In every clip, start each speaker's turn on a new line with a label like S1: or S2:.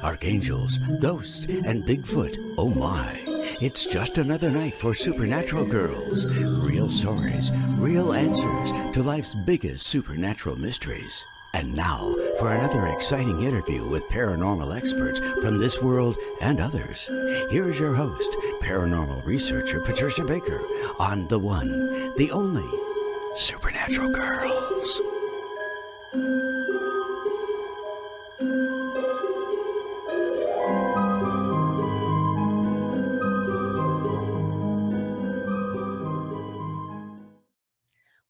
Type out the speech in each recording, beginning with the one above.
S1: Archangels, ghosts, and Bigfoot. Oh my. It's just another night for Supernatural Girls. Real stories, real answers to life's biggest supernatural mysteries. And now for another exciting interview with paranormal experts from this world and others. Here's your host, paranormal researcher Patricia Baker, on the one, the only Supernatural Girls.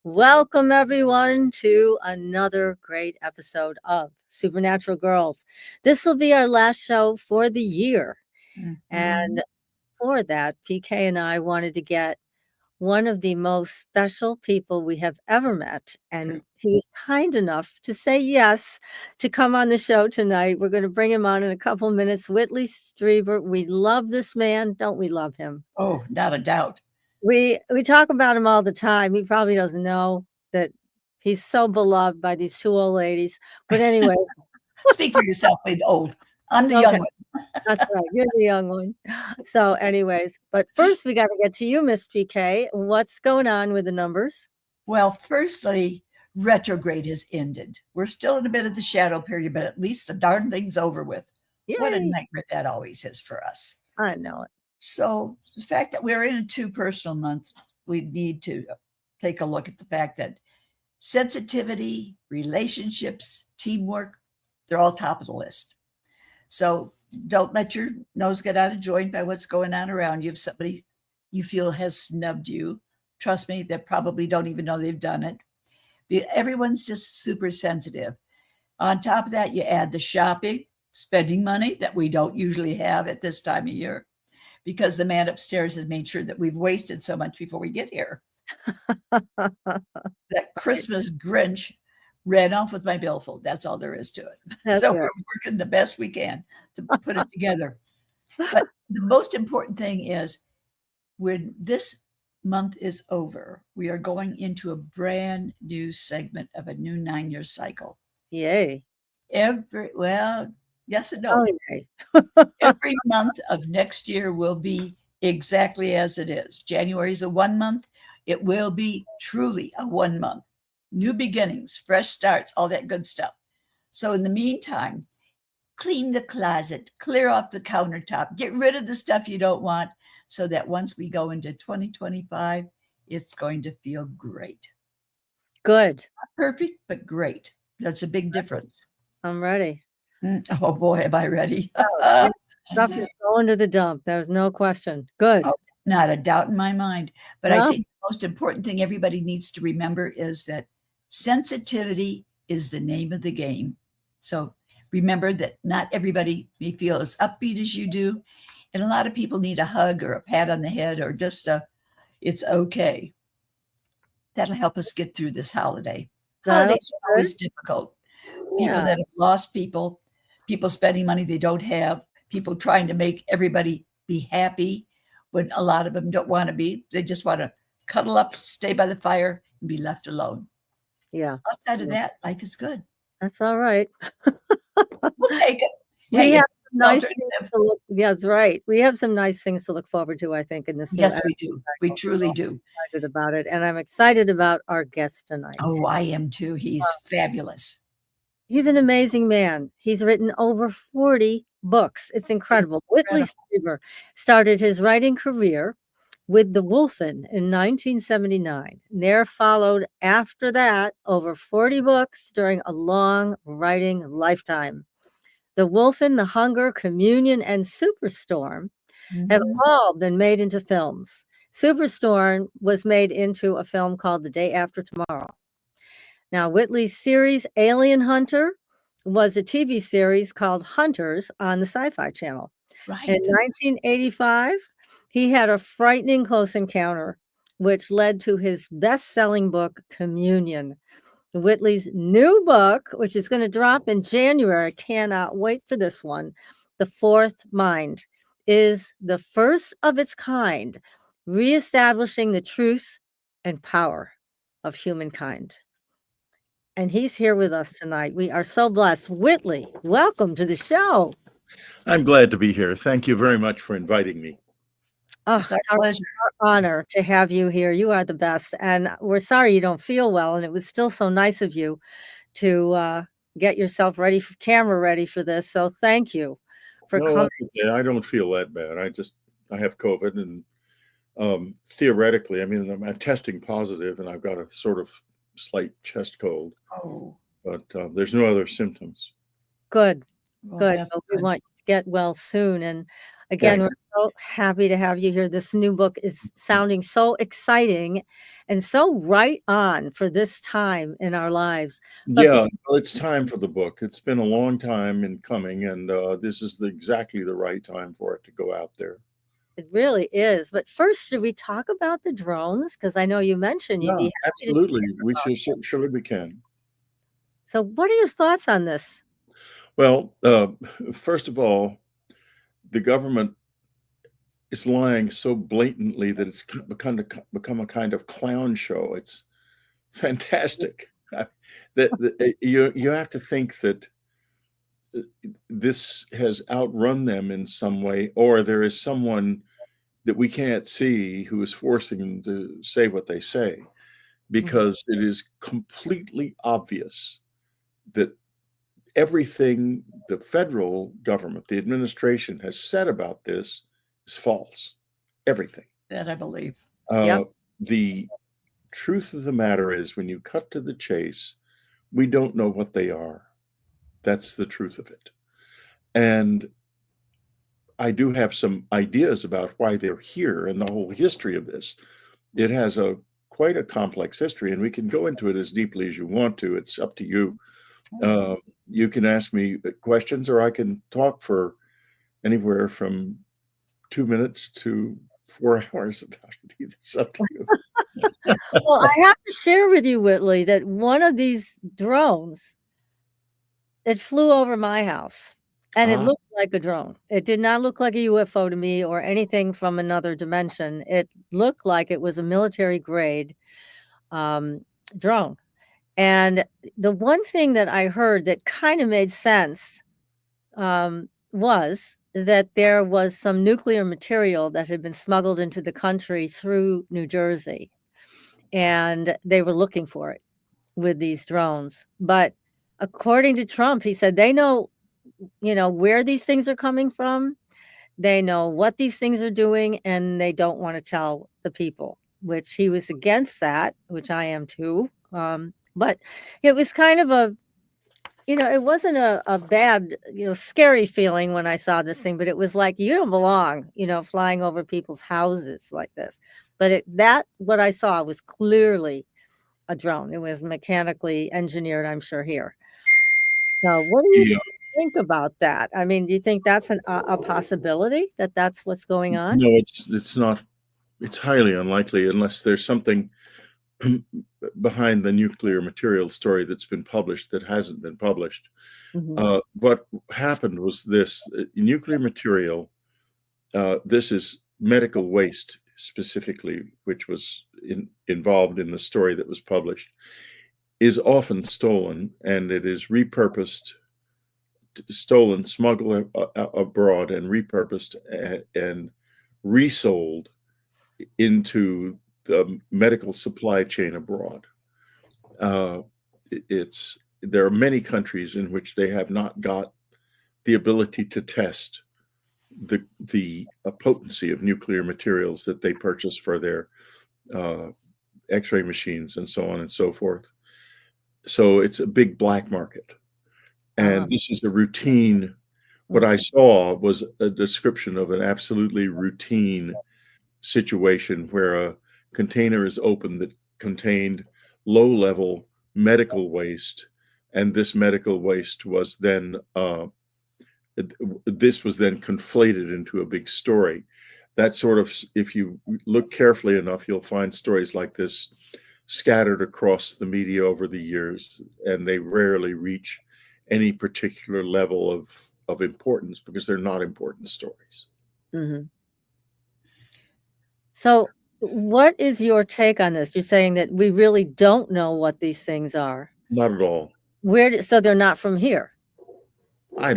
S2: Welcome, everyone, to another great episode of Supernatural Girls. This will be our last show for the year. And for that, PK and I wanted to get one of the most special people we have ever met. And he was kind enough to say yes to come on the show tonight. We're going to bring him on in a couple minutes. Whitley Strieber. We love this man. Don't we love him?
S3: Oh, not a doubt.
S2: We talk about him all the time. He probably doesn't know that he's so beloved by these two old ladies. But anyways.
S3: Speak for yourself, being old. I'm the young one.
S2: That's right. You're the young one. So anyways, but first we got to get to you, Miss PK. What's going on with the numbers?
S3: Well, firstly, retrograde has ended. We're still in a bit of the shadow period, but at least the darn thing's over with. Yay. What a nightmare that always is for us.
S2: I know it.
S3: So the fact that we're in a 2 personal month, we need to take a look at the fact that sensitivity, relationships, teamwork, they're all top of the list. So don't let your nose get out of joint by what's going on around you. If somebody you feel has snubbed you, trust me, they probably don't even know they've done it. Everyone's just super sensitive. On top of that, you add the shopping, spending money that we don't usually have at this time of year, because the man upstairs has made sure that we've wasted so much before we get here. That Christmas Grinch ran off with my billfold. That's all there is to it. That's so we're working the best we can to put it together. But the most important thing is when this month is over, we are going into a brand new segment of a new 9-year cycle.
S2: Yay.
S3: Yes and no. Every month of next year will be exactly as it is. January is a 1 month. It will be truly a 1 month. New beginnings, fresh starts, all that good stuff. So in the meantime, clean the closet, clear off the countertop, get rid of the stuff you don't want, so that once we go into 2025, it's going to feel great.
S2: Good.
S3: Not perfect, but great. That's a big difference.
S2: I'm ready.
S3: Oh boy, am I ready.
S2: Stuff is going to the dump. There's no question. Good.
S3: Oh, not a doubt in my mind. But I think the most important thing everybody needs to remember is that sensitivity is the name of the game. So remember that not everybody may feel as upbeat as you do. And a lot of people need a hug or a pat on the head or just it's okay. That'll help us get through this holiday. Holidays are always difficult. People that have lost people spending money they don't have, people trying to make everybody be happy when a lot of them don't want to be. They just want to cuddle up, stay by the fire, and be left alone.
S2: Yeah.
S3: Outside of that, life is good.
S2: That's all right.
S3: We'll take it.
S2: We have nice things to look. Yeah, that's right. We have some nice things to look forward to, I think, in this.
S3: Yes, we do. We truly do.
S2: I'm excited about it, and I'm excited about our guest tonight.
S3: Oh, I am too. He's fabulous.
S2: He's an amazing man. He's written over 40 books. It's incredible. Whitley Strieber started his writing career with the Wolfen in 1979. There followed after that over 40 books during a long writing lifetime. The Wolfen, The Hunger, Communion, and Superstorm have all been made into films. Superstorm was made into a film called The Day After Tomorrow. Now, Whitley's series Alien Hunter was a TV series called Hunters on the SyFy Channel. Right. In 1985, he had a frightening close encounter, which led to his best-selling book, Communion. Whitley's new book, which is going to drop in January, I cannot wait for this one, The Fourth Mind, is the first of its kind Reestablishing the Truth and Power of Humankind. And he's here with us tonight. We are so blessed. Whitley, welcome to the show.
S4: I'm glad to be here. Thank you very much for inviting me.
S2: Oh,
S3: It's our
S2: it's our
S3: pleasure.
S2: honor to have you here. You are the best. And we're sorry you don't feel well. And it was still so nice of you to get yourself ready for camera ready for this. So thank you for
S4: No,
S2: coming.
S4: that's okay. I don't feel that bad. I have COVID, and theoretically, I mean, I'm testing positive, and I've got a sort of slight chest cold,
S3: Oh,
S4: but there's no other symptoms.
S2: Good.
S3: well,
S2: Good.
S3: that's
S2: Well, we
S3: good.
S2: want you to get well soon. And again, we're so happy to have you here. This new book is sounding so exciting and so right on for this time in our lives. But
S4: Yeah, well, it's time for the book. It's been a long time in coming, and this is exactly the right time for it to go out there.
S2: it really is. But first, should we talk about the drones? Because I know you mentioned you'd be happy to
S4: Absolutely.
S2: share
S4: We
S2: about
S4: should, surely we can.
S2: So what are your thoughts on this?
S4: Well, first of all, the government is lying so blatantly that it's become a kind of clown show. It's fantastic. You have to think that this has outrun them in some way, or there is someone that we can't see who is forcing them to say what they say, because it is completely obvious that everything the federal government, the administration, has said about this is false. Everything.
S3: That I believe.
S2: Yep.
S4: The truth of the matter is, when you cut to the chase, we don't know what they are. That's the truth of it. And I do have some ideas about why they're here and the whole history of this. It has quite a complex history, and we can go into it as deeply as you want to. It's up to you. You can ask me questions, or I can talk for anywhere from 2 minutes to 4 hours about it. It's up to you.
S2: Well, I have to share with you, Whitley, that one of these drones, it flew over my house, and it looked like a drone. It did not look like a UFO to me or anything from another dimension. It looked like it was a military grade drone. And the one thing that I heard that kind of made sense was that there was some nuclear material that had been smuggled into the country through New Jersey, and they were looking for it with these drones. But according to Trump, he said they know, where these things are coming from. They know what these things are doing, and they don't want to tell the people, which he was against that, which I am too. But it was kind of it wasn't a bad, scary feeling when I saw this thing, but it was like, you don't belong, flying over people's houses like this. But what I saw was clearly a drone. It was mechanically engineered, I'm sure, here. So what do you think about that? I mean, do you think that's a possibility that that's what's going on?
S4: No, it's not. It's highly unlikely, unless there's something behind the nuclear material story that's been published that hasn't been published. What happened was this: nuclear material. This is medical waste specifically, which was involved in the story that was published, is often stolen, and it is repurposed, stolen, smuggled abroad, and repurposed and resold into the medical supply chain abroad. There are many countries in which they have not got the ability to test the potency of nuclear materials that they purchase for their X-ray machines and so on and so forth. So it's a big black market. And this is a routine. What I saw was a description of an absolutely routine situation where a container is opened that contained low-level medical waste, and this medical waste was then conflated into a big story. That sort of, if you look carefully enough, you'll find stories like this scattered across the media over the years, and they rarely reach any particular level of importance because they're not important stories.
S2: So What is your take on this? You're saying that we really don't know what these things are.
S4: Not at all.
S2: So they're not from here.
S4: I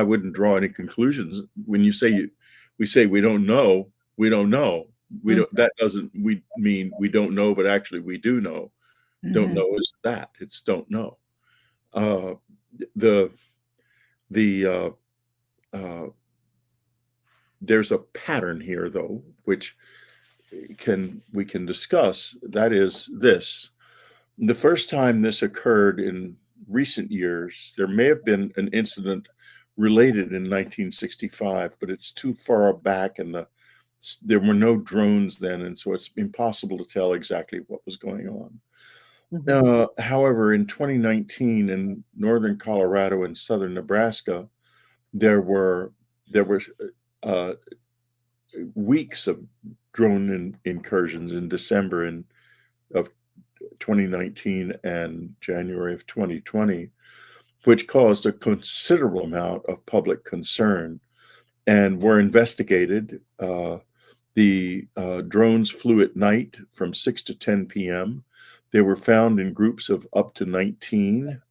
S4: wouldn't draw any conclusions. When we say we don't know, we don't know. That doesn't mean we don't know, but actually we do know. Don't know is that. It's don't know. The there's a pattern here, though, which we can discuss. That is this. The first time this occurred in recent years, there may have been an incident related in 1965, but it's too far back, and there were no drones then, and so it's impossible to tell exactly what was going on. However, in 2019, in northern Colorado and southern Nebraska, there were weeks of drone incursions in December of 2019 and January of 2020, which caused a considerable amount of public concern and were investigated. The drones flew at night from 6 to 10 p.m. They were found in groups of up to 19,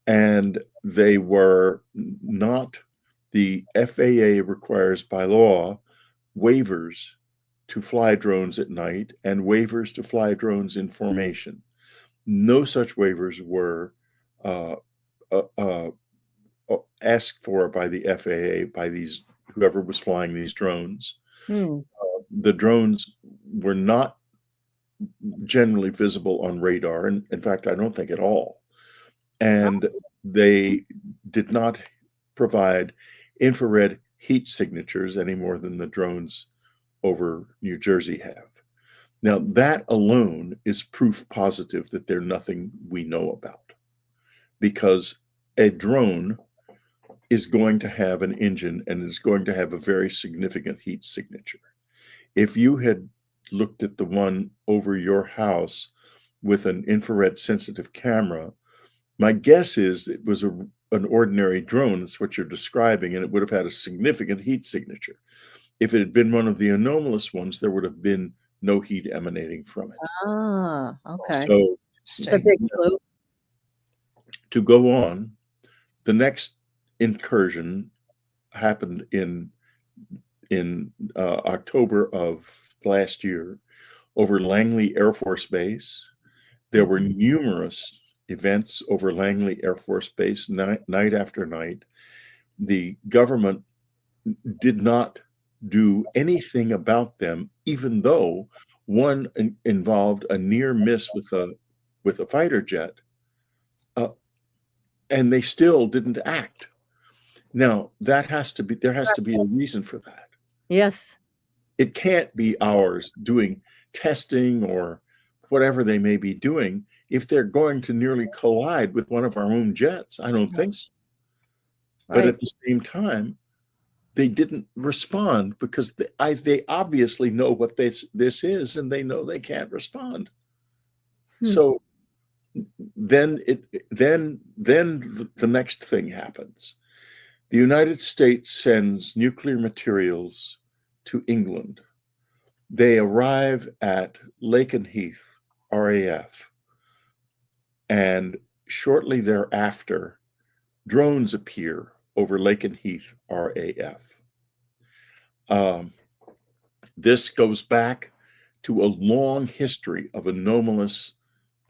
S4: and they were not, the FAA requires by law waivers to fly drones at night and waivers to fly drones in formation. No such waivers were asked for by the FAA, by whoever was flying these drones. The drones were not generally visible on radar, and in fact, I don't think at all. And they did not provide infrared heat signatures any more than the drones over New Jersey have. Now, that alone is proof positive that there's nothing we know about, because a drone is going to have an engine and is going to have a very significant heat signature. If you had looked at the one over your house with an infrared sensitive camera, my guess is it was an ordinary drone. That's what you're describing, and it would have had a significant heat signature. If it had been one of the anomalous ones, there would have been no heat emanating from it.
S2: Okay.
S4: So
S2: it's a big clue.
S4: To go on, the next incursion happened in October of last year over Langley Air Force Base. There were numerous events over Langley Air Force Base night after night. The government did not do anything about them, even though one involved a near miss with a fighter jet, and they still didn't act. Now, there has to be a reason for that.
S2: Yes.
S4: It can't be ours doing testing or whatever they may be doing if they're going to nearly collide with one of our own jets. I don't think so. But at the same time, they didn't respond because they obviously know what this is, and they know they can't respond. So then the next thing happens. The United States sends nuclear materials to England. They arrive at Lakenheath, RAF, and shortly thereafter, drones appear over Lakenheath, RAF. This goes back to a long history of anomalous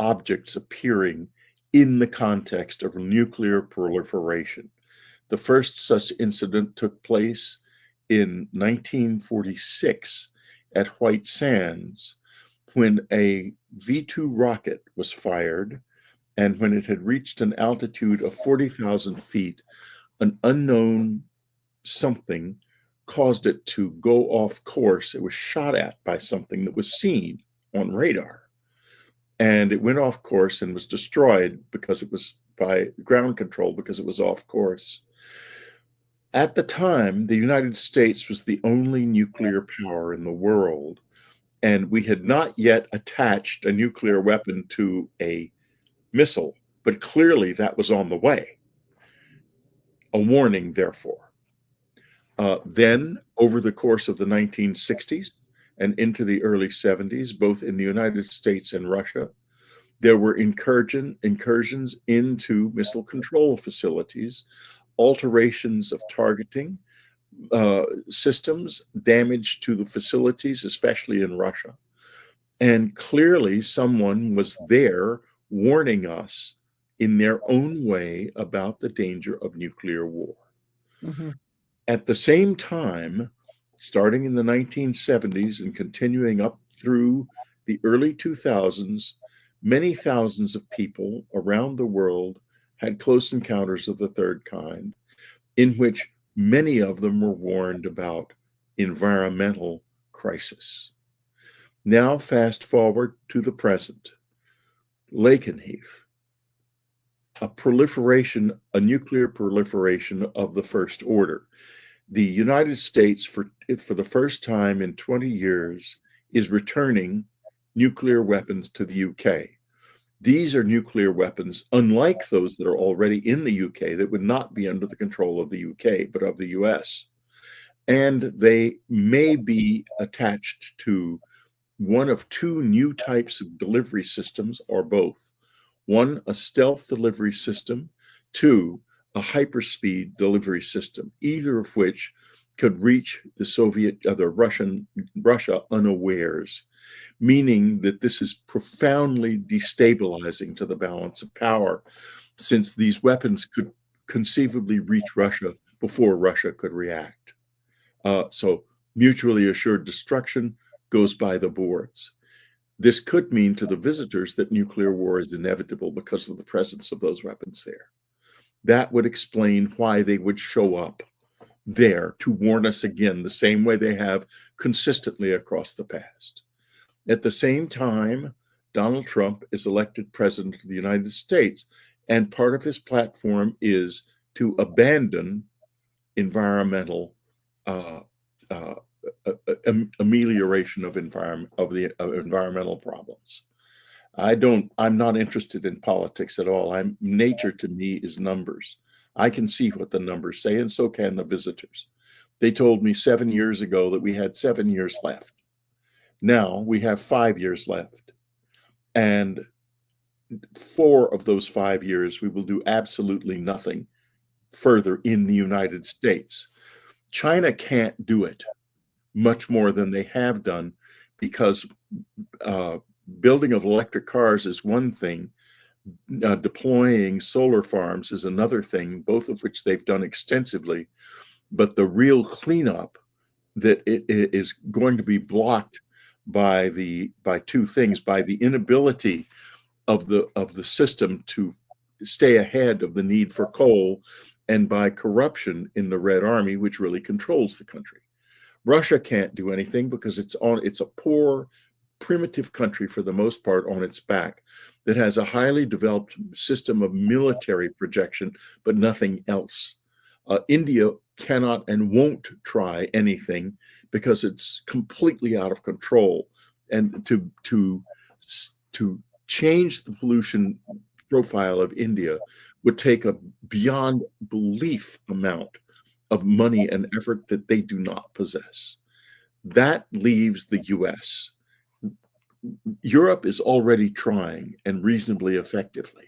S4: objects appearing in the context of nuclear proliferation. The first such incident took place in 1946 at White Sands, when a V-2 rocket was fired, and when it had reached an altitude of 40,000 feet, an unknown something caused it to go off course. It was shot at by something that was seen on radar, and it went off course and was destroyed because it was by ground control, because it was off course. At the time, the United States was the only nuclear power in the world, and we had not yet attached a nuclear weapon to a missile, but clearly that was on the way. A warning, therefore. Then, over the course of the 1960s and into the early 70s, both in the United States and Russia, there were incursions into missile control facilities, alterations of targeting systems, damage to the facilities, especially in Russia. And clearly, someone was there warning us in their own way about the danger of nuclear war.
S2: Mm-hmm.
S4: At the same time, starting in the 1970s and continuing up through the early 2000s, many thousands of people around the world had close encounters of the third kind, in which many of them were warned about environmental crisis. Now, fast forward to the present. Lakenheath, a nuclear proliferation of the first order. The United States, for the first time in 20 years, is returning nuclear weapons to the UK. These are nuclear weapons, unlike those that are already in the UK, that would not be under the control of the UK, but of the US. And they may be attached to one of two new types of delivery systems, or both. One, a stealth delivery system. Two, a hyperspeed delivery system, either of which could reach Russia unawares, meaning that this is profoundly destabilizing to the balance of power, since these weapons could conceivably reach Russia before Russia could react. So mutually assured destruction goes by the boards. This could mean to the visitors that nuclear war is inevitable because of the presence of those weapons there. That would explain why they would show up there to warn us again, the same way they have consistently across the past. At the same time, Donald Trump is elected president of the United States, and part of his platform is to abandon environmental amelioration of environmental problems. I'm not interested in politics at all. Nature to me is numbers. I can see what the numbers say, and so can the visitors. They told me 7 years ago that we had 7 years left. Now we have 5 years left. And 4 of those 5 years, we will do absolutely nothing further in the United States. China can't do it much more than they have done, because building of electric cars is one thing. Deploying solar farms is another thing, both of which they've done extensively. But the real cleanup that it is going to be blocked by two things: by the inability of the system to stay ahead of the need for coal, and by corruption in the Red Army, which really controls the country. Russia can't do anything because it's a poor, primitive country for the most part on its back, that has a highly developed system of military projection, but nothing else. India cannot and won't try anything because it's completely out of control. And to change the pollution profile of India would take a beyond belief amount of money and effort that they do not possess. That leaves the US. Europe is already trying, and reasonably effectively.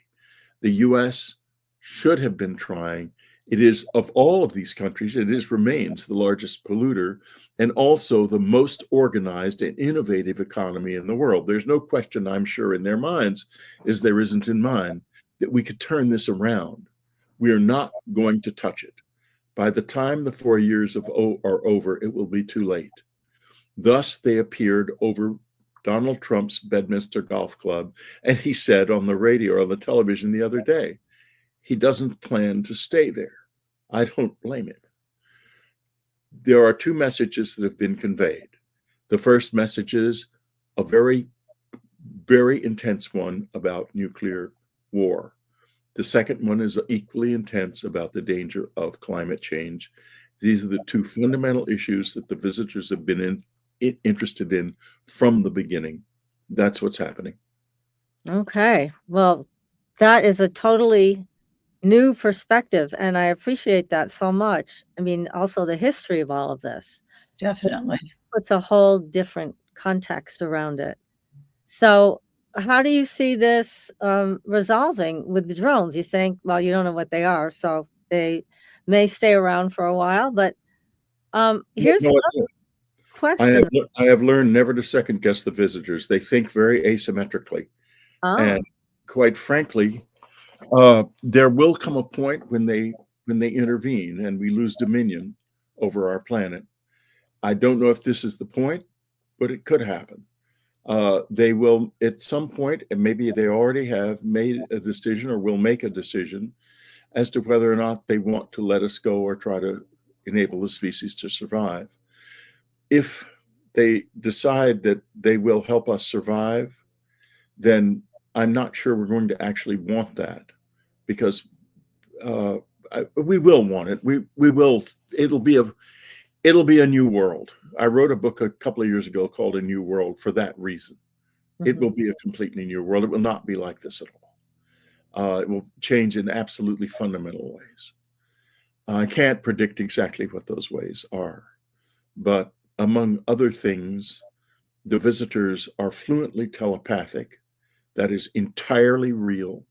S4: The US should have been trying. It is, of all of these countries, remains the largest polluter, and also the most organized and innovative economy in the world. There's no question, I'm sure, in their minds, as there isn't in mine, that we could turn this around. We are not going to touch it. By the time the 4 years are over, it will be too late. Thus, they appeared over Donald Trump's Bedminster Golf Club, and he said on the radio or on the television the other day, he doesn't plan to stay there. I don't blame him. There are two messages that have been conveyed. The first message is a very, very intense one about nuclear war. The second one is equally intense about the danger of climate change. These are the two fundamental issues that the visitors have been interested in from the beginning. That's what's happening.
S2: Okay. Well, that is a totally new perspective, and I appreciate that so much. I mean, also the history of all of this.
S3: Definitely.
S2: It's a whole different context around it. So how do you see this resolving with the drones? You think, well, you don't know what they are, so they may stay around for a while, but here's
S4: No,
S2: another question.
S4: I have learned never to second guess the visitors. They think very asymmetrically.
S2: Oh,
S4: And quite frankly, there will come a point when they intervene and we lose dominion over our planet. I don't know if this is the point, but it could happen. They will at some point, and maybe they already have made a decision or will make a decision as to whether or not they want to let us go or try to enable the species to survive. If they decide that they will help us survive, then I'm not sure we're going to actually want that, because we will want it. We will. It'll be a new world. I wrote a book a couple of years ago called A New World for that reason. It will be a completely new world. It will not be like this at all. It will change in absolutely fundamental ways. I can't predict exactly what those ways are, but among other things, the visitors are fluently telepathic. That is entirely real.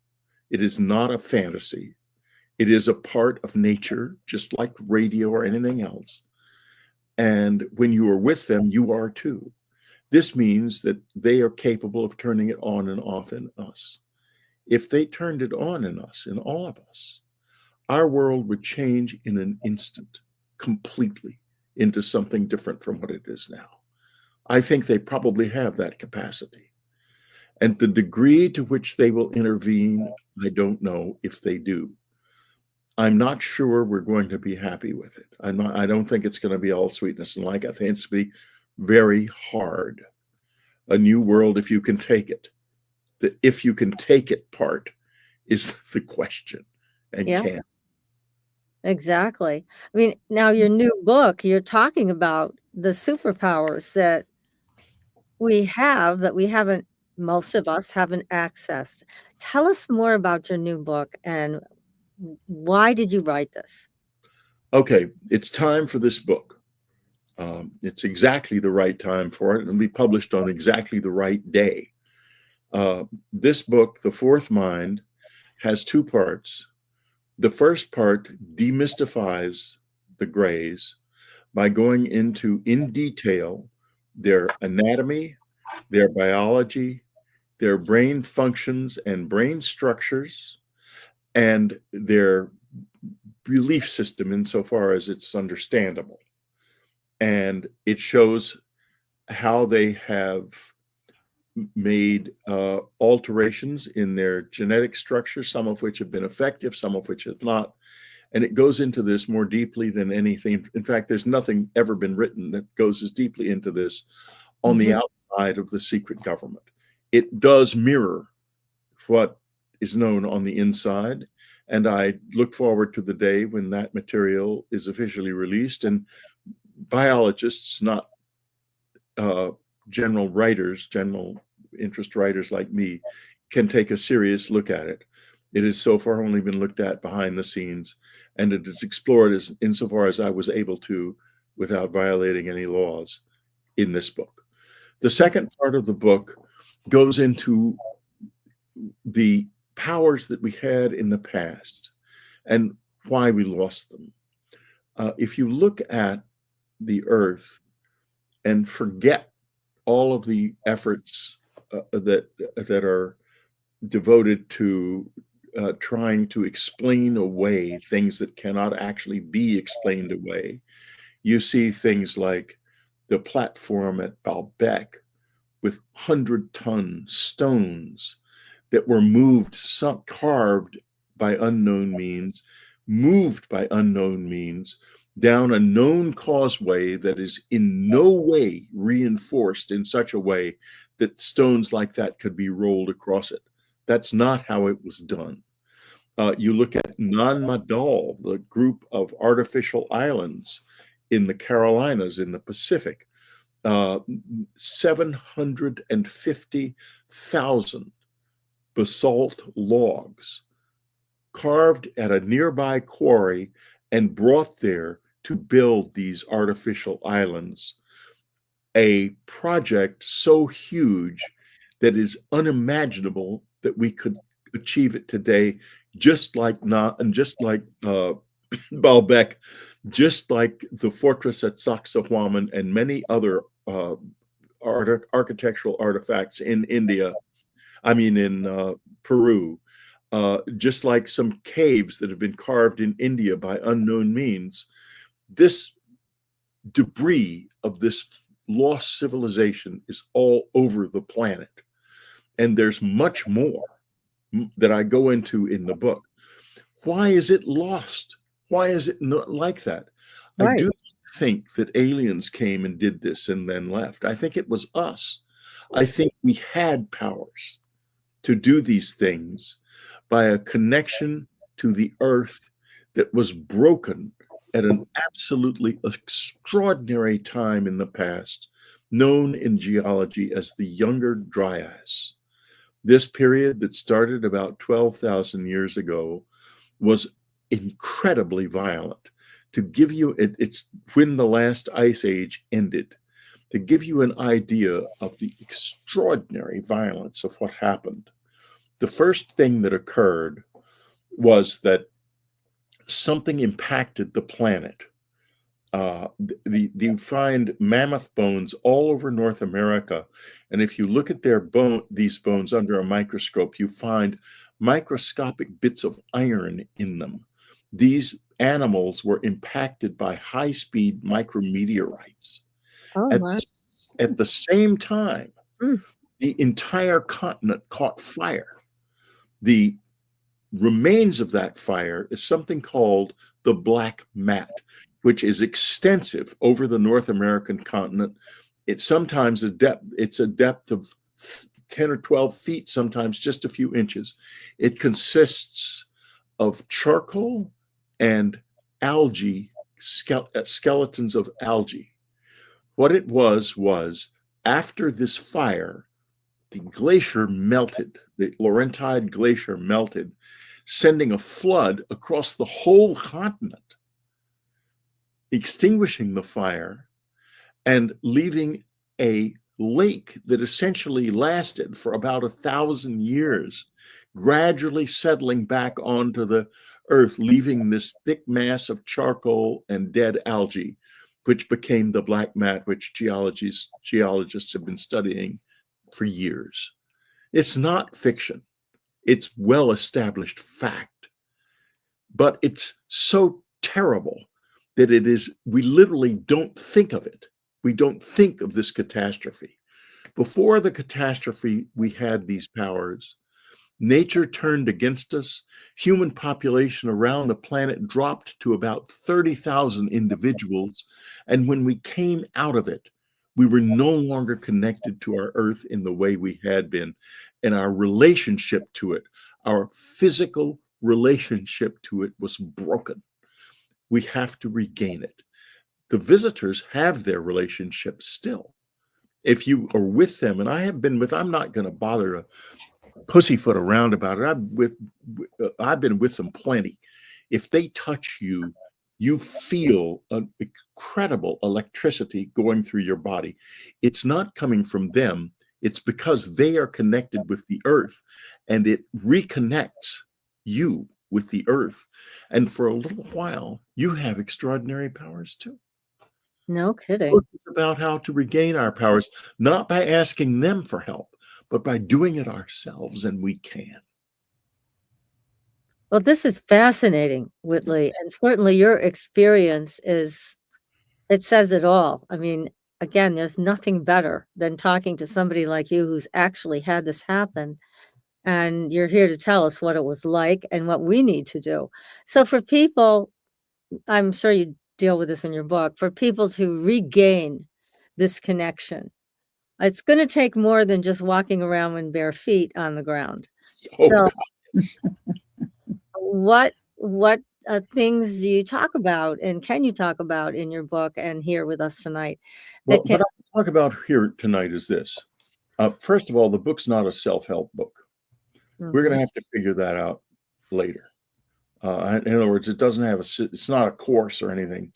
S4: It is not a fantasy. It is a part of nature, just like radio or anything else. And when you are with them, you are too. This means that they are capable of turning it on and off in us. If they turned it on in us, in all of us, our world would change in an instant, completely, into something different from what it is now. I think they probably have that capacity. And the degree to which they will intervene, I don't know if they do. I'm not sure we're going to be happy with it. I don't think it's going to be all sweetness and light. I think it's going to be very hard. A new world, if you can take it. The if you can take it part is the question, and
S2: yeah,
S4: can.
S2: exactly. I mean, now your new book, you're talking about the superpowers that we have that we haven't, most of us haven't accessed. Tell us more about your new book and why did you write this?
S4: Okay, it's time for this book. It's exactly the right time for it, and it'll be published on exactly the right day. This book, The Fourth Mind, has two parts. The first part demystifies the Greys by going into, in detail, their anatomy, their biology, their brain functions and brain structures, and their belief system insofar as it's understandable. And it shows how they have made alterations in their genetic structure, some of which have been effective, some of which have not. And it goes into this more deeply than anything. In fact, there's nothing ever been written that goes as deeply into this on the outside of the secret government. It does mirror what is known on the inside. And I look forward to the day when that material is officially released and biologists, not general writers, general interest writers like me, can take a serious look at it. It has so far only been looked at behind the scenes, and it is explored as insofar as I was able to without violating any laws in this book. The second part of the book goes into the powers that we had in the past and why we lost them. If you look at the Earth and forget all of the efforts that are devoted to trying to explain away things that cannot actually be explained away, you see things like the platform at Baalbek with 100-ton stones that were moved, sunk, carved by unknown means, moved by unknown means, down a known causeway that is in no way reinforced in such a way that stones like that could be rolled across it. That's not how it was done. You look at Nan Madol, the group of artificial islands in the Carolinas in the Pacific, 750,000 basalt logs carved at a nearby quarry and brought there to build these artificial islands. a project so huge that is unimaginable that we could achieve it today, just like Baalbek, just like the fortress at Sacsayhuaman and many other architectural artifacts in India, in Peru, just like some caves that have been carved in India by unknown means. This debris of this lost civilization is all over the planet. And there's much more that I go into in the book. Why is it lost? Why is it not like that?
S2: Right.
S4: I do think that aliens came and did this and then left. I think it was us. I think we had powers to do these things by a connection to the earth that was broken at an absolutely extraordinary time in the past, known in geology as the Younger Dryas. This period that started about 12,000 years ago was incredibly violent. To give you, it's when the last ice age ended, to give you an idea of the extraordinary violence of what happened. The first thing that occurred was that something impacted the planet. You find mammoth bones all over North America, and if you look at these bones under a microscope, you find microscopic bits of iron in them. These animals were impacted by high-speed micrometeorites.
S2: Oh, wow.
S4: At the same time,
S2: Mm.
S4: the entire continent caught fire. The remains of that fire is something called the black mat, which is extensive over the North American continent. It's sometimes a depth of 10 or 12 feet, sometimes just a few inches. It consists of charcoal and algae, skeletons of algae. What it was after this fire, the glacier melted, the Laurentide Glacier melted, sending a flood across the whole continent, extinguishing the fire and leaving a lake that essentially lasted for about 1,000 years, gradually settling back onto the earth, leaving this thick mass of charcoal and dead algae, which became the black mat, which geologists have been studying for years. It's not fiction. It's well-established fact. But it's so terrible that we literally don't think of it. We don't think of this catastrophe. Before the catastrophe, we had these powers. Nature turned against us. Human population around the planet dropped to about 30,000 individuals. And when we came out of it, we were no longer connected to our earth in the way we had been. And our relationship to it, our physical relationship to it, was broken. We have to regain it. The visitors have their relationship still. If you are with them, and I'm not going to bother to pussyfoot around about it. I've been with them plenty. If they touch you, you feel an incredible electricity going through your body. It's not coming from them. It's because they are connected with the earth, and it reconnects you with the earth. And for a little while, you have extraordinary powers too.
S2: No kidding.
S4: It's about how to regain our powers, not by asking them for help, but by doing it ourselves, and we can.
S2: Well, this is fascinating, Whitley, and certainly your experience it says it all. I mean, again, there's nothing better than talking to somebody like you who's actually had this happen, and you're here to tell us what it was like and what we need to do. So for people, I'm sure you deal with this in your book, for people to regain this connection, it's going to take more than just walking around with bare feet on the ground. So what things do you talk about, and can you talk about in your book and here with us tonight?
S4: Well, what I can talk about here tonight is this. First of all, the book's not a self-help book. We're going to have to figure that out later. In other words, it's not a course or anything.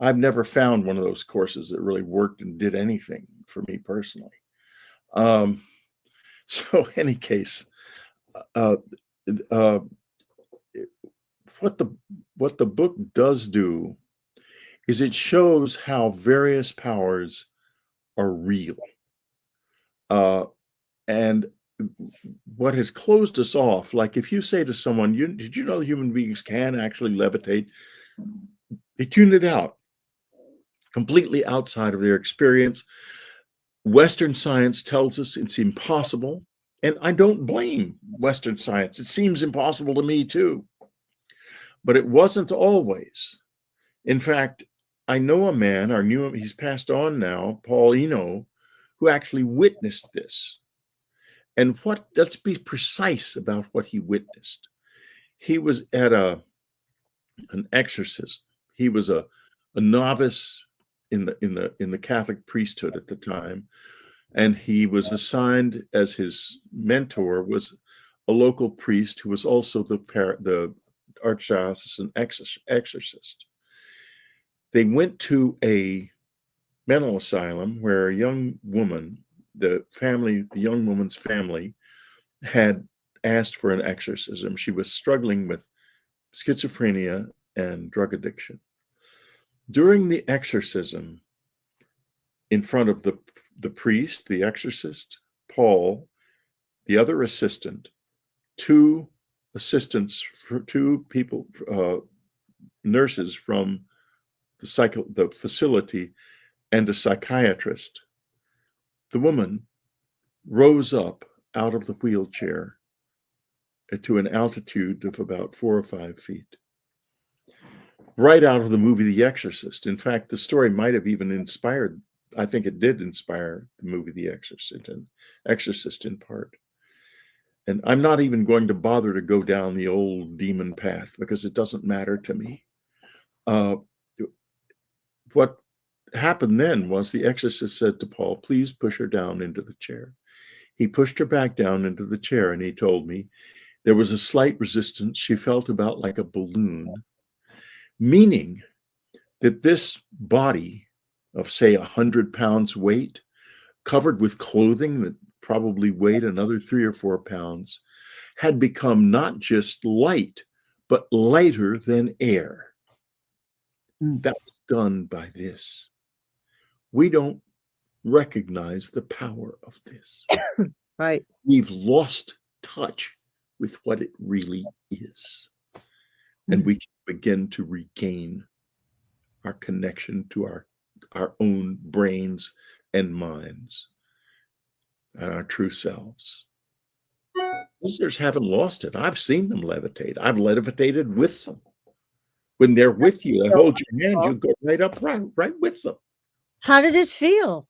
S4: I've never found one of those courses that really worked and did anything for me personally. So, any case, uh, uh, what the book does do is it shows how various powers are real. And what has closed us off, like if you say to someone, did you know human beings can actually levitate? They tune it out, completely outside of their experience. Western science tells us it's impossible. And I don't blame Western science. It seems impossible to me too. But it wasn't always. In fact, I know a man, he's passed on now, Paul Eno, who actually witnessed this. And let's be precise about what he witnessed. He was at an exorcism. He was a novice in the Catholic priesthood at the time, and he was assigned as his mentor was a local priest who was also the archdiocesan exorcist. They went to a mental asylum where a young woman, the young woman's family, had asked for an exorcism. She was struggling with schizophrenia and drug addiction. During the exorcism, in front of the priest, the exorcist, Paul, the other assistant, two people, nurses from the facility, and a psychiatrist, the woman rose up out of the wheelchair to an altitude of about 4 or 5 feet, right out of the movie The Exorcist. In fact, the story might have even inspired, I think it did inspire the movie The Exorcist in part. And I'm not even going to bother to go down the old demon path because it doesn't matter to me. What happened then was the exorcist said to Paul, please push her down into the chair. He pushed her back down into the chair, and he told me there was a slight resistance. She felt about like a balloon, meaning that this body of, say, 100 pounds weight, covered with clothing that probably weighed another 3 or 4 pounds, had become not just light, but lighter than air. That was done by this. We don't recognize the power of this.
S2: Right.
S4: We've lost touch with what it really is. And we can begin to regain our connection to our own brains and minds and our true selves. Listeners haven't lost it. I've seen them levitate. I've levitated with them. When they're with you, they hold your hand, you go right with them.
S2: How did it feel?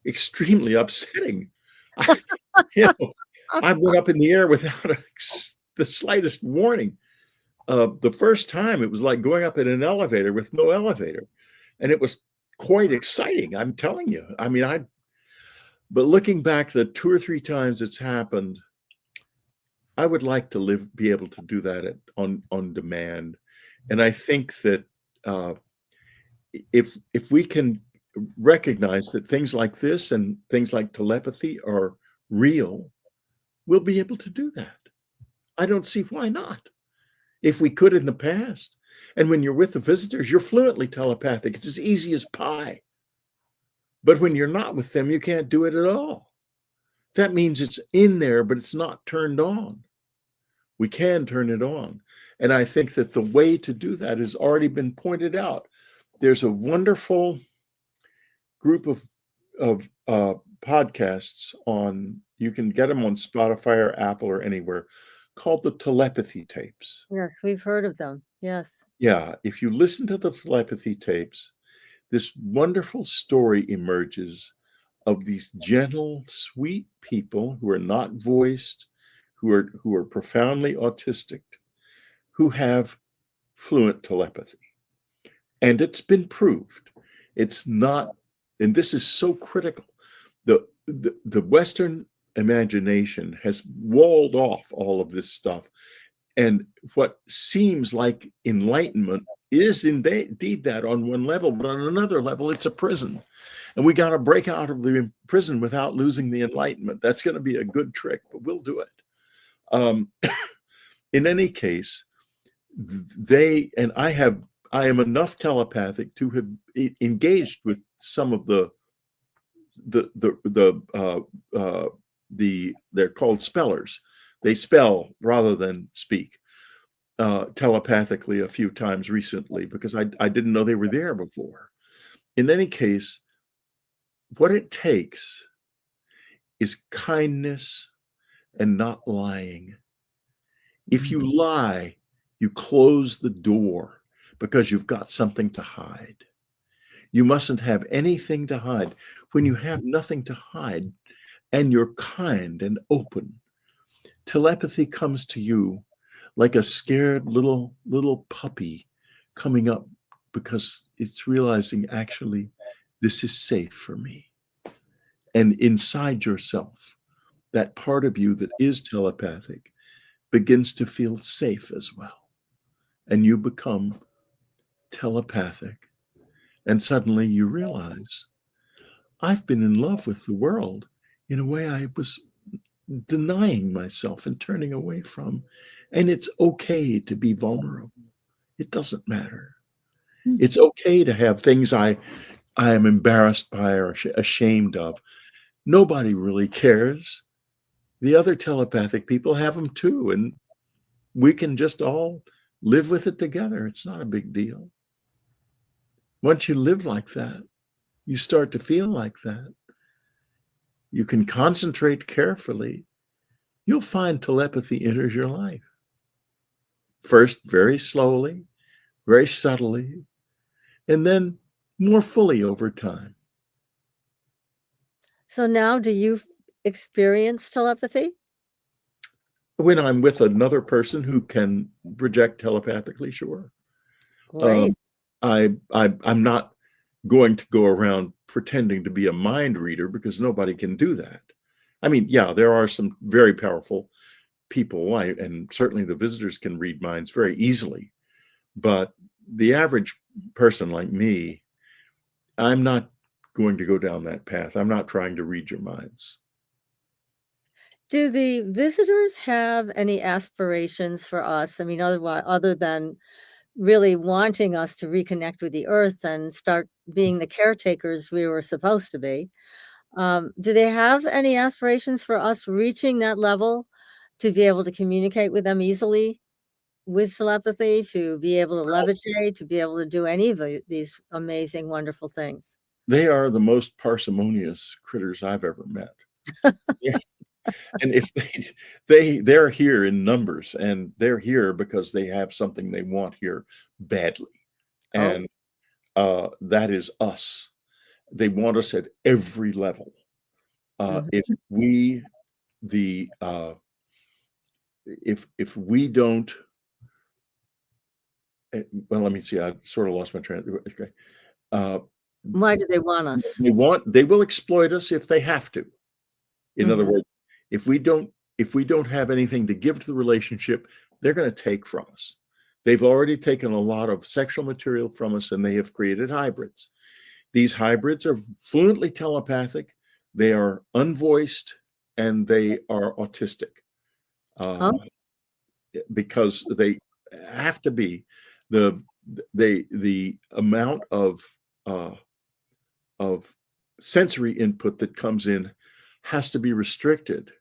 S4: Extremely upsetting. I went up in the air without the slightest warning. The first time, it was like going up in an elevator with no elevator. And it was quite exciting, I'm telling you. I mean, but looking back the 2 or 3 times it's happened, I would like to be able to do that on demand. And I think that if we can recognize that things like this and things like telepathy are real, we'll be able to do that. I don't see why not. If we could in the past. And when you're with the visitors, you're fluently telepathic. It's as easy as pie. But when you're not with them, you can't do it at all. That means it's in there, but it's not turned on. We can turn it on. And I think that the way to do that has already been pointed out. There's a wonderful group of podcasts you can get them on Spotify or Apple or anywhere, called the telepathy tapes.
S2: Yes, we've heard of them. Yes.
S4: Yeah. If you listen to the telepathy tapes, this wonderful story emerges of these gentle, sweet people who are not voiced, who are profoundly autistic, who have fluent telepathy. And it's been proved. It's not, and this is so critical. The Western imagination has walled off all of this stuff And what seems like enlightenment is indeed that on one level, but on another level, it's a prison. And we got to break out of the prison without losing the enlightenment. That's going to be a good trick, but we'll do it. In any case, I am enough telepathic to have engaged with some of they're called spellers. They spell rather than speak telepathically a few times recently because I didn't know they were there before. In any case, what it takes is kindness and not lying. If you lie, you close the door because you've got something to hide. You mustn't have anything to hide. When you have nothing to hide and you're kind and open, telepathy comes to you like a scared little puppy coming up because it's realizing, actually, this is safe for me. And inside yourself, that part of you that is telepathic begins to feel safe as well. And you become telepathic. And suddenly you realize, I've been in love with the world in a way I was denying myself and turning away from. And it's okay to be vulnerable. It doesn't matter. It's okay to have things I am embarrassed by or ashamed of. Nobody really cares. The other telepathic people have them too. And we can just all live with it together. It's not a big deal. Once you live like that, you start to feel like that. You can concentrate carefully. You'll find telepathy enters your life. First, very slowly, very subtly, and then more fully over time.
S2: So now do you experience telepathy?
S4: When I'm with another person who can project telepathically, sure.
S2: Great.
S4: I'm not going to go around pretending to be a mind reader because nobody can do that. I mean, yeah, there are some very powerful people, and certainly the visitors can read minds very easily. But the average person like me, I'm not going to go down that path. I'm not trying to read your minds.
S2: Do the visitors have any aspirations for us? I mean, other than really wanting us to reconnect with the earth and start being the caretakers we were supposed to be. Do they have any aspirations for us reaching that level to be able to communicate with them easily with telepathy, to be able to levitate, to be able to do any of these amazing, wonderful things?
S4: They are the most parsimonious critters I've ever met. And if they're here in numbers, and they're here because they have something they want here badly. And that is us. They want us at every level. If we don't, well, let me see. I sort of lost my train. Okay.
S2: Why do they want us?
S4: They will exploit us if they have to. In other words, if we don't have anything to give to the relationship, they're going to take from us. They've already taken a lot of sexual material from us, and they have created hybrids. These hybrids are fluently telepathic. They are unvoiced, and they are autistic. Because they have to be. The amount of sensory input that comes in has to be restricted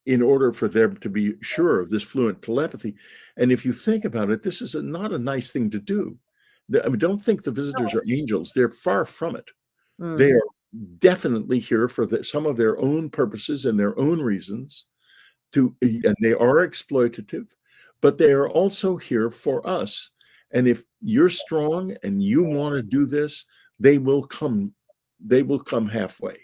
S4: in order for them to be sure of this fluent telepathy. And if you think about it, this is not a nice thing to do. I mean, don't think the visitors are angels. They're far from it. They are definitely here for some of their own purposes and their own reasons, and they are exploitative, but they are also here for us. And if you're strong and you want to do this, they will come halfway.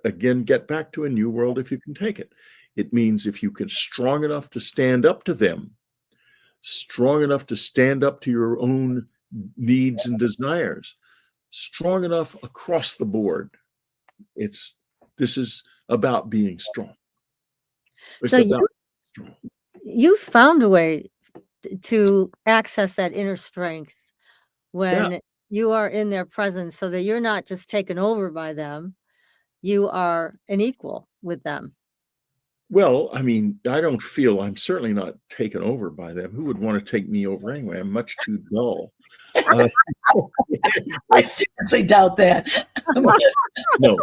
S4: Again, get back to a new world if you can take it. It means if you can strong enough to stand up to them, strong enough to stand up to your own needs and desires, strong enough across the board. This is about being strong.
S2: you found a way to access that inner strength
S4: Yeah.
S2: when you are in their presence, so that you're not just taken over by them, you are an equal with them.
S4: Well, I mean, I don't feel I'm certainly not taken over by them. Who would want to take me over anyway? I'm much too dull. Uh,
S3: I seriously doubt that.
S4: no,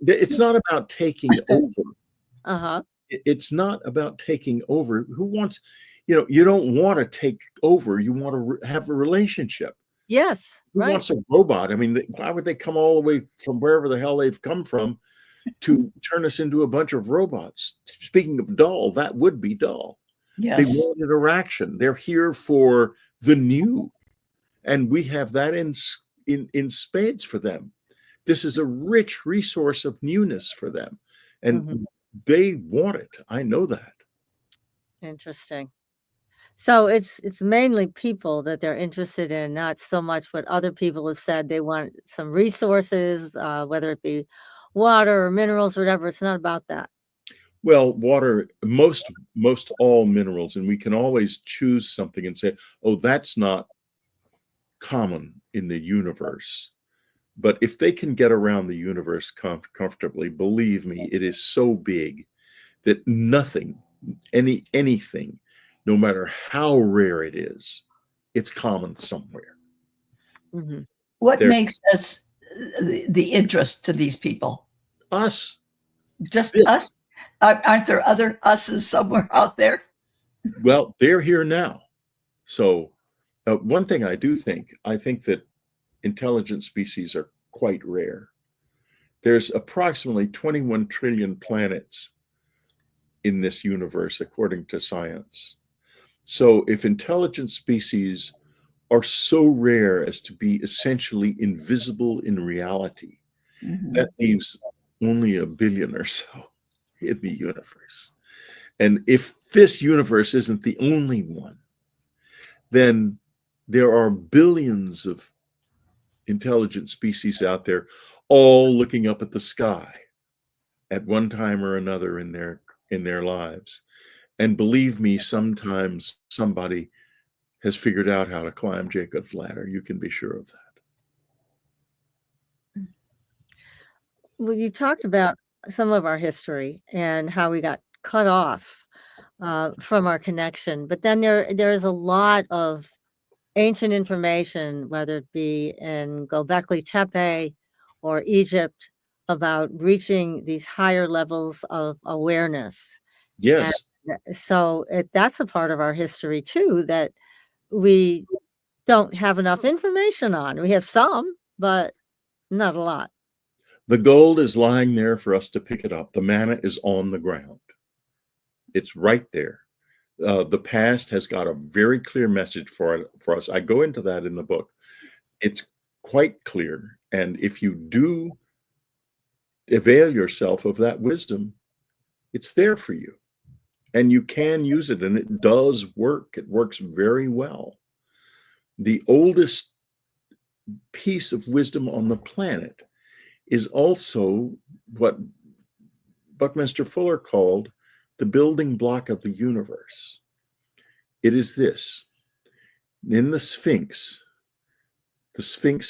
S4: it's not about taking over.
S2: Uh-huh.
S4: It's not about taking over. Who wants, you don't want to take over. You want to have a relationship.
S2: Yes,
S4: Who
S2: right.
S4: wants a robot? I mean, why would they come all the way from wherever the hell they've come from to turn us into a bunch of robots? Speaking of dull, that would be dull. They
S3: Yes.
S4: want interaction. They're here for the new, and we have that in spades for them. This is a rich resource of newness for them, and they want it. I know that.
S2: Interesting. So it's mainly people that they're interested in, not so much what other people have said. They want some resources, whether it be water or minerals or whatever. It's not about that.
S4: Well, water, most all minerals, and we can always choose something and say, oh, that's not common in the universe. But if they can get around the universe comfortably, believe me, it is so big that nothing, anything, no matter how rare it is, it's common somewhere.
S3: What makes us the interest to these people?
S4: Us.
S3: Just us? Aren't there other us's somewhere out there?
S4: Well, they're here now. So one thing I think that intelligent species are quite rare. There's approximately 21 trillion planets in this universe, according to science. So if intelligent species are so rare as to be essentially invisible in reality, that leaves only a billion or so in the universe. And if this universe isn't the only one, then there are billions of intelligent species out there, all looking up at the sky at one time or another in their lives. And believe me, sometimes somebody has figured out how to climb Jacob's ladder. You can be sure of that.
S2: Well, you talked about some of our history and how we got cut off from our connection, but then there is a lot of ancient information, whether it be in Göbekli Tepe or Egypt, about reaching these higher levels of awareness.
S4: Yes.
S2: And so that's a part of our history too that we don't have enough information on. We have some, but not a lot.
S4: The gold is lying there for us to pick it up. The manna is on the ground. It's right there. The past has got a very clear message for us. I go into that in the book. It's quite clear. And if you do avail yourself of that wisdom, it's there for you. And you can use it, and it does work. It works very well. The oldest piece of wisdom on the planet is also what Buckminster Fuller called the building block of the universe. It is this. In the Sphinx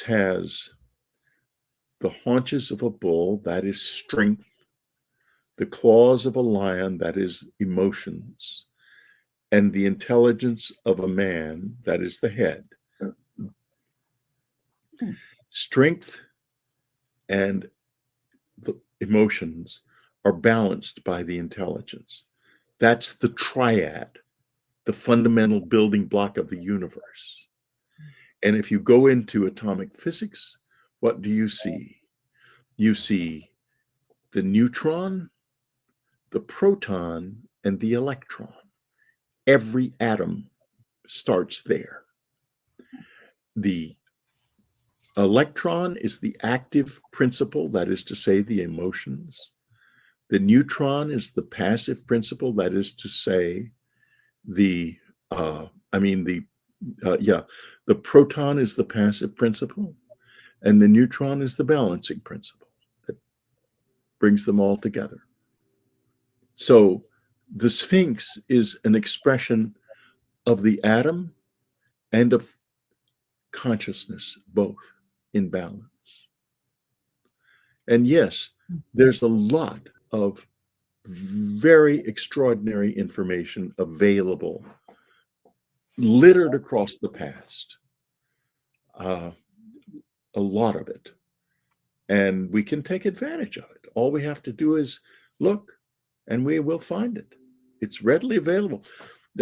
S4: has the haunches of a bull, that is strength, the claws of a lion, that is emotions, and the intelligence of a man, that is the head. Strength and the emotions are balanced by the intelligence. That's the triad, the fundamental building block of the universe. And if you go into atomic physics, what do you see? You see the neutron, the proton, and the electron. Every atom starts there. The electron is the active principle, that is to say, the emotions. The neutron is the passive principle, that is to say, the proton is the passive principle, and the neutron is the balancing principle that brings them all together. So The Sphinx is an expression of the atom and of consciousness, both in balance. And yes, there's a lot of very extraordinary information available, littered across the past. A lot of it. And we can take advantage of it. All we have to do is look, and we will find it. It's readily available.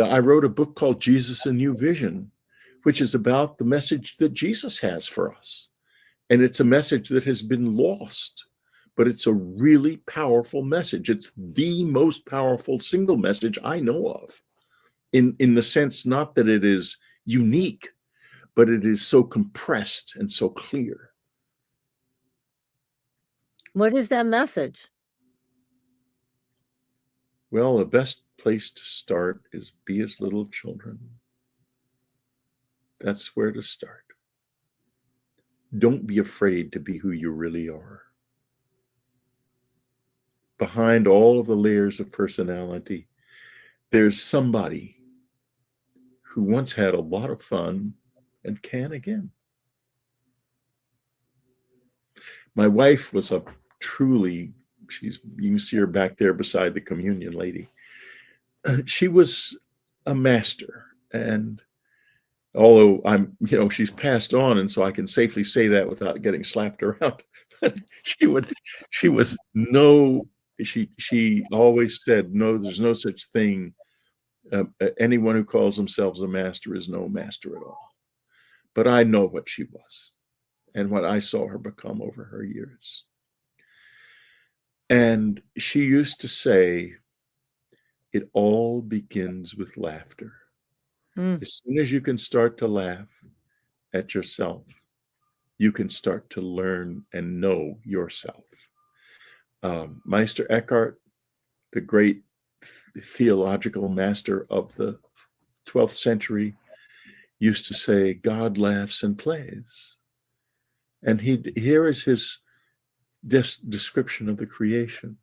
S4: I wrote a book called Jesus: A New Vision, which is about the message that Jesus has for us. And it's a message that has been lost, but it's a really powerful message. It's the most powerful single message I know of, in the sense not that it is unique, but it is so compressed and so clear.
S2: What is that message?
S4: Well, the best place to start is be as little children. That's where to start. Don't be afraid to be who you really are. Behind all of the layers of personality, there's somebody who once had a lot of fun and can again. My wife was a truly, you can see her back there beside the communion lady. She was a master. And although she's passed on, and so I can safely say that without getting slapped around, she always said, no, there's no such thing. Anyone who calls themselves a master is no master at all. But I know what she was and what I saw her become over her years. And she used to say, it all begins with laughter. As soon as you can start to laugh at yourself, you can start to learn and know yourself. Meister Eckhart, the great theological master of the 12th century, used to say, God laughs and plays. And here is his description of the creation.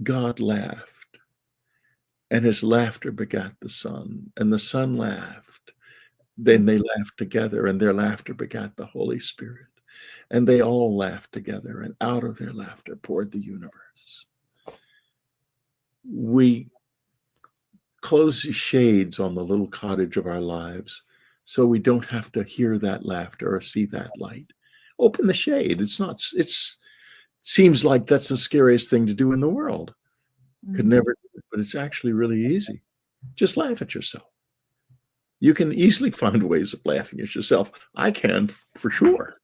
S4: God laughed, and his laughter begat the sun, and the sun laughed. Then they laughed together, and their laughter begat the Holy Spirit. And they all laughed together, and out of their laughter poured the universe. We close the shades on the little cottage of our lives so we don't have to hear that laughter or see that light. Open the shade. It seems like that's the scariest thing to do in the world. Could never do it, but it's actually really easy. Just laugh at yourself. You can easily find ways of laughing at yourself. I can, for sure.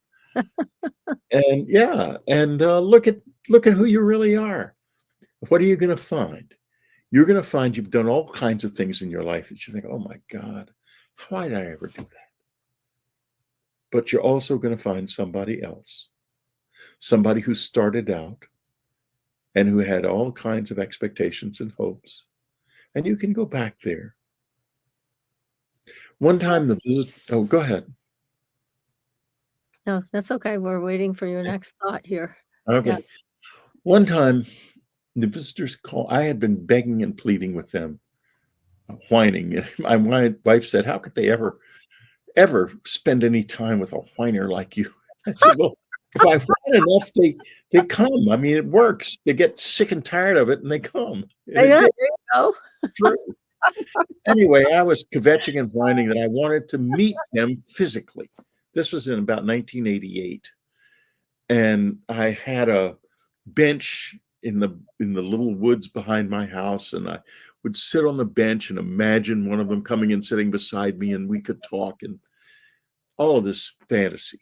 S4: And look at who you really are. What are you going to find? You're going to find you've done all kinds of things in your life that you think, oh my God, why did I ever do that? But you're also going to find somebody else, somebody who started out and who had all kinds of expectations and hopes. And you can go back there. One time go ahead.
S2: No, that's okay. We're waiting for your next thought here.
S4: Okay.
S2: Yeah.
S4: One time the visitors I had been begging and pleading with them, whining. My wife said, how could they ever spend any time with a whiner like you? I said, well, if I whine enough, they come. I mean, it works. They get sick and tired of it and they come.
S2: Yeah, there you go.
S4: True. Anyway, I was kvetching and whining that I wanted to meet them physically. This was in about 1988. And I had a bench in the little woods behind my house, and I would sit on the bench and imagine one of them coming and sitting beside me, and we could talk, and all of this fantasy.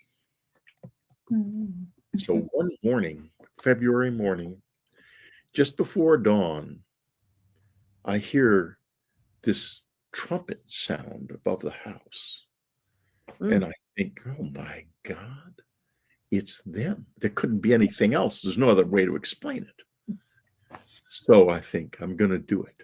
S4: So one morning, February morning, just before dawn, I hear this trumpet sound above the house. And I think, oh my God, it's them. There couldn't be anything else. There's no other way to explain it. So I think I'm going to do it.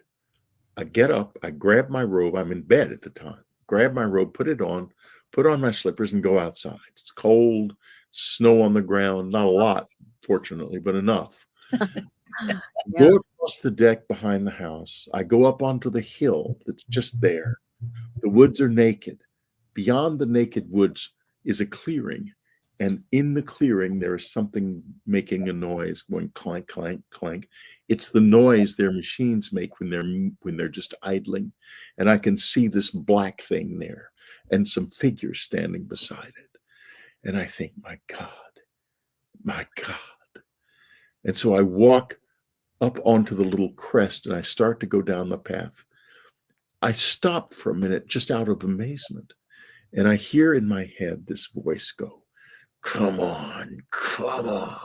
S4: I get up, I grab my robe. I'm in bed at the time. Grab my robe, put it on, put on my slippers, and go outside. It's cold, snow on the ground. Not a lot, fortunately, but enough. Go across the deck behind the house. I go up onto the hill that's just there. The woods are naked. Beyond the naked woods is a clearing. And in the clearing, there is something making a noise, going clank, clank, clank. It's the noise their machines make when they're just idling. And I can see this black thing there and some figures standing beside it. And I think, my God, my God. And so I walk up onto the little crest and I start to go down the path. I stop for a minute just out of amazement. And I hear in my head this voice go, "Come on, come on."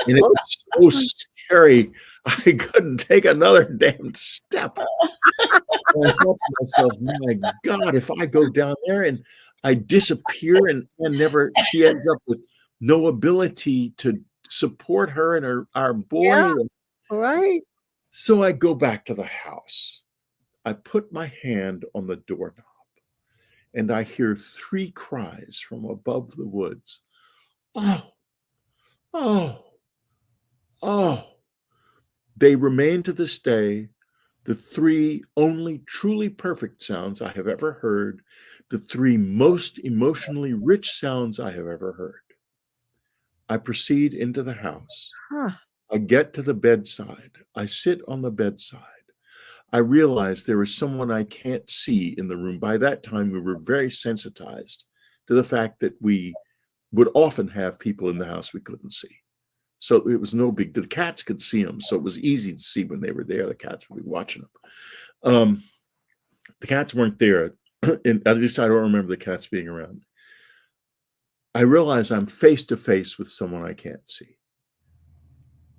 S4: And it was so scary, I couldn't take another damn step. And I thought to myself, my God, if I go down there and I disappear and never, she ends up with no ability to support her and our boy.
S2: Yeah, right.
S4: So I go back to the house. I put my hand on the doorknob and I hear 3 cries from above the woods. Oh, oh, oh. They remain to this day the 3 only truly perfect sounds I have ever heard, the 3 most emotionally rich sounds I have ever heard. I proceed into the house.
S2: Huh.
S4: I get to the bedside. I sit on the bedside. I realize there is someone I can't see in the room. By that time, we were very sensitized to the fact that we would often have people in the house we couldn't see. So it was no big deal. The cats could see them, so it was easy to see when they were there. The cats would be watching them. The cats weren't there, and at least I don't remember the cats being around. I realize I'm face to face with someone I can't see.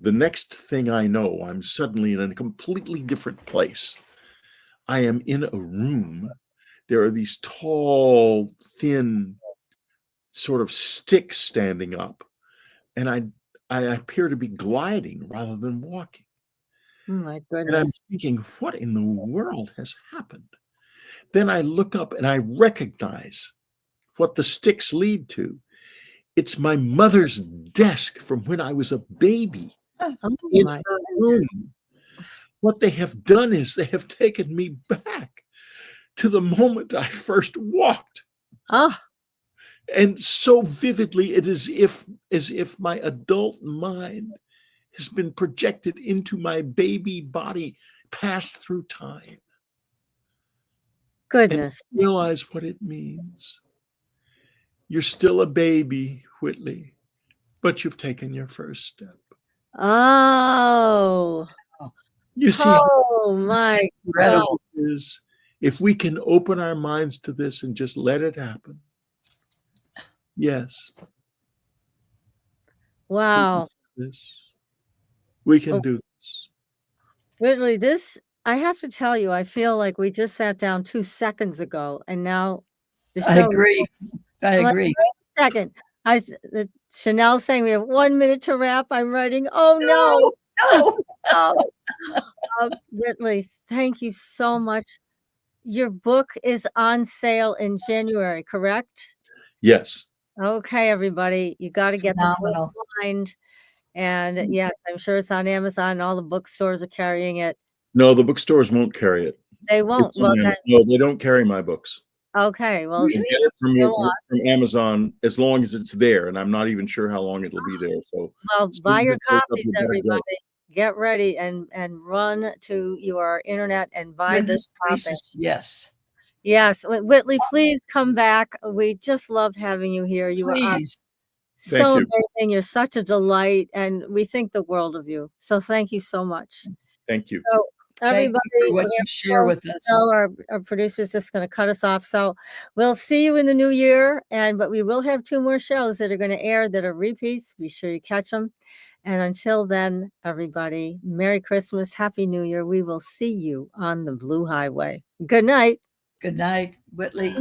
S4: The next thing I know, I'm suddenly in a completely different place. I am in a room. There are these tall, thin, sort of sticks standing up, and I appear to be gliding rather than walking.
S2: Oh my
S4: And I'm
S2: goodness.
S4: thinking, what in the world has happened? Then I look up and I recognize what the sticks lead to. It's my mother's desk from when I was a baby
S2: Oh
S4: in
S2: my.
S4: her room. What they have done is they have taken me back to the moment I first walked.
S2: Ah,
S4: And so vividly, it is as if my adult mind has been projected into my baby body, passed through time. And
S2: goodness.
S4: realize what it means. You're still a baby, Whitley, but you've taken your first step.
S2: Oh.
S4: You see how
S2: Oh my God.
S3: Incredible.
S4: this is? If we can open our minds to this and just let it happen. Yes.
S2: Wow.
S4: We can
S2: Oh,
S4: do this.
S2: Whitley, this, I have to tell you, I feel like we just sat down 2 seconds ago and now the
S3: I
S2: show.
S3: agree. I
S2: I'm like,
S3: agree.
S2: wait a second. Chanel's saying we have 1 minute to wrap. I'm writing. Oh no.
S3: No.
S2: Oh. Whitley, thank you so much. Your book is on sale in January, correct?
S4: Yes.
S2: Okay, everybody, you got to get the
S3: Phenomenal.
S2: Mind. And yes, I'm sure it's on Amazon. All the bookstores are carrying it.
S4: No, the bookstores won't carry it.
S2: They won't.
S4: It's
S2: Well,
S4: on
S2: then,
S4: No, they don't carry my books.
S2: okay. Well,
S4: You can get it from Amazon as long as it's there, and I'm not even sure how long it'll be there. So,
S2: well,
S4: as
S2: buy
S4: soon as
S2: your
S4: it goes up,
S2: copies,
S4: you better go.
S2: everybody. Get ready and run to your internet and buy this
S3: Goodness
S2: copy.
S3: gracious, yes.
S2: Yes, Whitley, please come back. We just loved having you here. You are
S3: Please.
S2: so
S4: Thank you.
S2: amazing. You're such a delight, and we think the world of you. So thank you so much.
S4: Thank you.
S2: So
S3: Thank
S2: everybody,
S3: you for what
S2: we
S3: you
S2: have to
S3: share
S2: go.
S3: with us.
S2: So our producer's just going to cut us off. So we'll see you in the new year, but we will have 2 more shows that are going to air that are repeats. Be sure you catch them. And until then, everybody, Merry Christmas, Happy New Year. We will see you on the Blue Highway. Good night.
S3: Good night, Whitley.